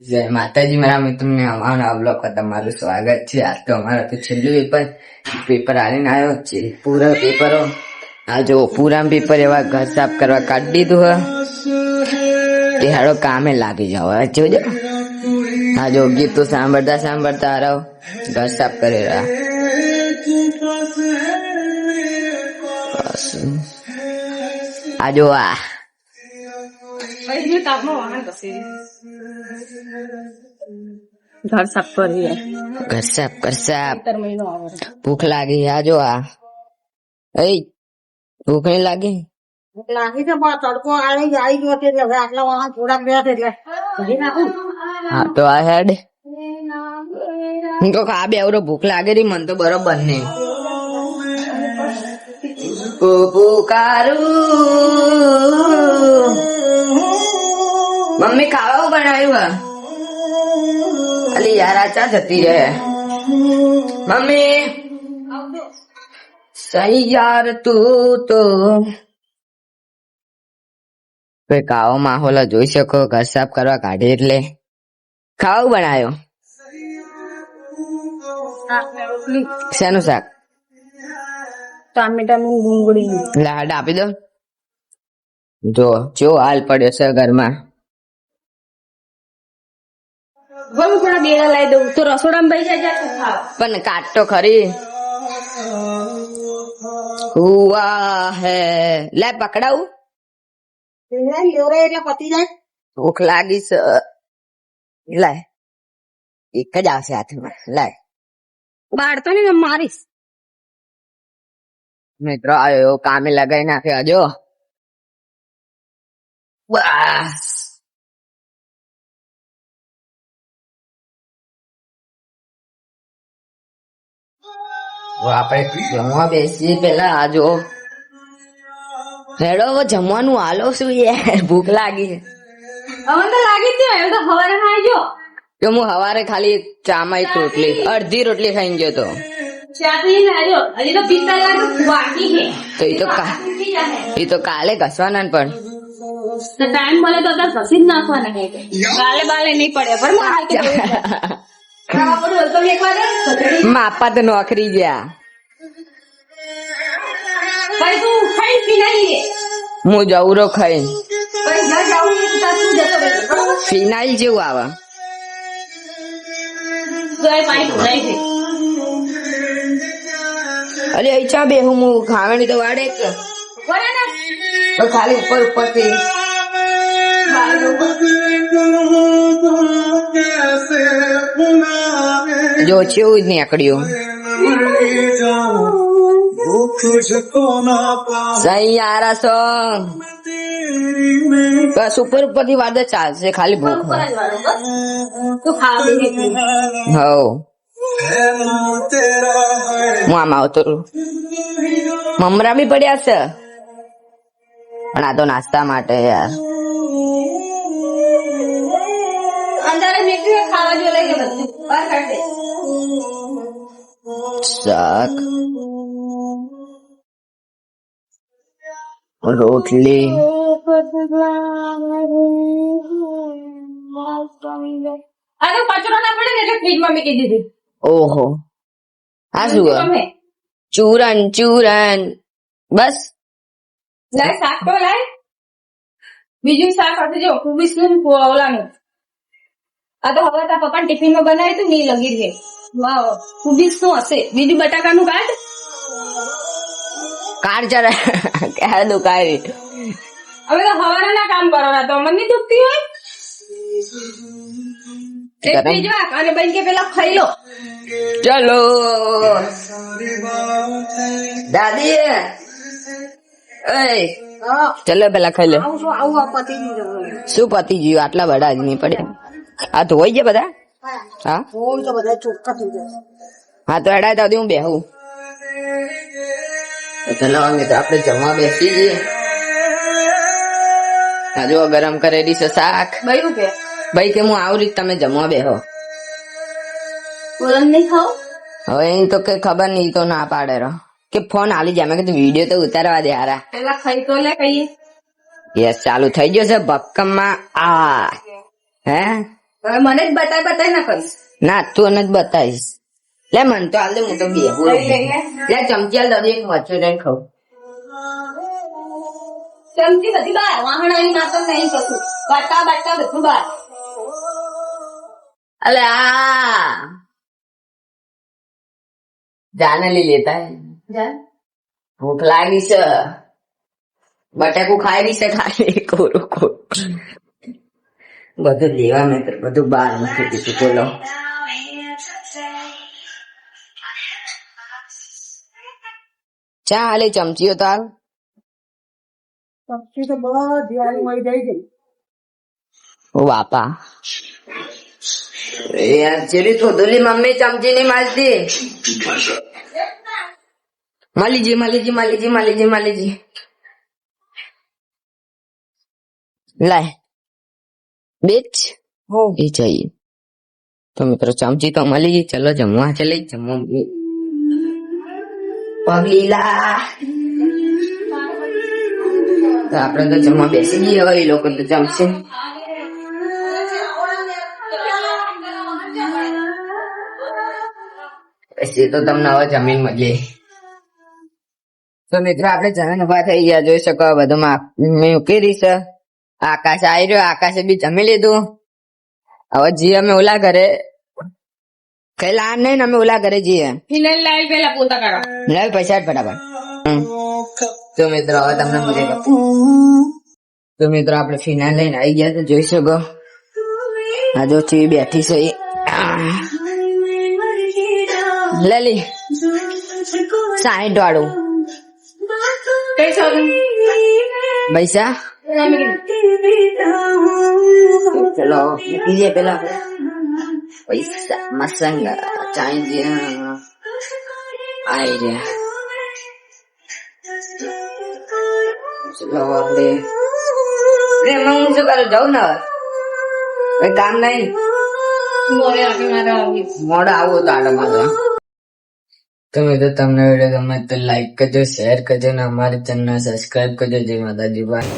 જય માતાજી મારા મિત્રોને અમારા બ્લોગમાં તમારું સ્વાગત છે. આજ તો અમારા તો છેલ્લું પેપર આવીને આવ્યો છે. પૂરા પેપરો આ જો પૂરા પેપર એવા ઘર સાફ કરવા કાઢી દીધું હે એ હાડો કામે લાગી જાવ. જોજો આ જો ગીતો સાંભળતા રહો ઘર સાફ કરી રહ્યા. આ જો આ घर साफ करिए ઘર સાફ ભૂખ લાગી. આ જો આ ભૂખ નહીં લાગી લાગી તો તડકો આવી ગયો છે એટલે આટલા વાહન થોડાક ગયા એટલે ભરી નાખું. હા તો આ હેડ હું તો આ બે એવડો ભૂખ લાગે રી મન તો બરોબર નહીં. મમ્મી ખાવા બનાવ્યું અલી યાર આ ચા જતી રહે મમ્મી સહી યાર તું તો કઈક આવો માહોલ જોઈ શકો. ઘર સાફ કરવા કાઢે એટલે ખાવું બનાવ્યો. શેનું શાક? ટામેટા નું ડુંગળી લાડ આપી દો. જો ચો હાલ પડ્યો છે ઘરમાં. ઘણું થોડા બેડા લાવી દઉં તો રસોડામાં પૈસા જાય પણ કાટ તો ખરી. હુઆ હે લે પકડાવું. એટલે પતી જાય. ભૂખ લાગી છે. લાય એક જ આવશે હાથમાં. લાય બાળતો ને મારીશ. મિત્રો આવ્યો કામે લગાઈ નાખ્યો. જો બસ આપણે જમવા બેસીએ પેલા. આ જો હેડો હવે જમવાનું હાલો. શું યાર ભૂખ લાગી છે. હવે તો લાગી જ એમ તો હવારે ખાઈજો. તો હું હવારે ખાલી ચામાં રોટલી અડધી રોટલી ખાઈને ગયો તો. ચા પીને આવજો. હજી તો 45 બાકી છે. તો એ તો કાલે ઘસવાના ને પણ તો ટાઈમ મળે તો અત્યારે ઘસી જ નાખવાના છે. કાલે બાલે નહીં પડે પણ માપા તો નોકરી ગયા. હું જવરો ખાઈ ફિનાઇલ જેવું આવે. અરે અહીં ચા બે હું ખાવાની તો વાડે તો ખાલી ઉપર થી જો ચેવું જ નીકળ્યું. સહી આરા સોંગ બસ ઉપર થી વાદે ચાલશે. ખાલી ભૂખ હવ હું આમ આવતો મમરા બી પડ્યા છે પણ આ તો નાસ્તા માટે યાર. શાક રોટલી કચરો ના પડે ને એટલે ફ્રીજમાં મૂકી દીધી. ઓહો આ શું ચૂરન બસ. લાય શાક તો લાય. બીજું શાક હતું જો કુબીસ નું ઓલાનું. આ તો હવે તારા પપ્પા ટિફિન માં બનાવ્યું તું નહીં લગી છે. વાવ કુબીસ નું હશે. બીજું બટાકાનું કાઢ જરા ક્યારે દુખાય. હવે તો હવાના કામ કરવાના તો મને દુખતી હોય. એક બીજો અને બન કે પેલા ખાઈ લો. ચલો દાદી ચલો પેલા ખાઈ લે. શું પતી ગયું? આટલા બડા જ નહીં પડે. આ ધોઈ ગયા બધા. હા હા તો એડા તો હું બેહું. ચલો મિત્રો આપણે જમવા બેસી જઈએ. આ જો ગરમ કરેલી છે શાક. ભાઈ કે હું આવું રીત તમે જમવા બેહો. નહીં ખાવ હવે એ તો કઈ ખબર નઈ તો ના પાડે રહો કે ફોન આલી જાય. મેં કીધું વિડીયો તો ઉતારવા દે હારા. પેલા ખાઈ તો લે કહીએ. યસ ચાલુ થઈ ગયો છે ભક્કમ માં. આ હે હવે મને જ બતાય ના કરીશ. ના તું જ બતાવીશ. લે મન તો હાલ દે, હું તો બે લઈ લઈને. લે ચમચી હાલ દે, એક મરચું લઈને ખાઉં. ચમચી બધી બહાર, વાહણાની માત્ર નહીં કશું. બાટકા બધું બહાર. અલે આ જાને લઈ લેતા હે. જા. ભૂખ લાગી છે, બટાકું ખાઈ રહી છે ખાલી કોરું બધું લેવા મેં બધું બહાર મૂકી દીધું. બોલો ચા હાલે ચમચીઓ તાર ચમચી તો બધી વાળી મળી જાય છે. ઓ બાપા યાર ચેરી તો દોલી મમ્મી ચમચી નહીં માલતી. માલીજી લાય બેચ એ જઈએ તો મિત્રો ચમચી તો મળી ગઈ. ચલો જમવા ચલે જમવા પગલીલા તો આપડે તો જમવા બેસી ગઈએ. હવે એ લોકો તો જમશે. પછી તો તમને હવે જમીન મળીએ. તો મિત્રો આપણે જમીન ઉભા થઈ ગયા. જોઈ શકો બધું મૂકી રહી છે. આકાશ આવી રહ્યો, આકાશે બી જમી લીધું. હવે જી અમે ઓલા ઘરે કઈ લાન નહીં ને અમે ઓલા ઘરે જઈએ. ફિનાઇલ લાવી પેલા પોતા કાઢો. લાવ પૈસા ફટાફટ. તો મિત્રો હવે તમને મજા તો મિત્રો આપણે ફિનાઇલ લઈને આવી ગયા. તો જોઈ શકો આ જો ચી બેઠી છે લેલી 60 વાળું પૈસા. ચલો મૂકી પેલા પૈસા મસંગા ચાઈ આઈ રહ્યા. ચલો આપણે હું શું કરું જાઉં ને કઈ કામ નહીં. મોડા આવો તો આડો મારો. તમે તો તમને વિડીયો ગમે તો લાઈક કરજો, શેર કરજો ને અમારી ચેનલ સબસ્ક્રાઇબ કરજો. જય માતાજી. બાય.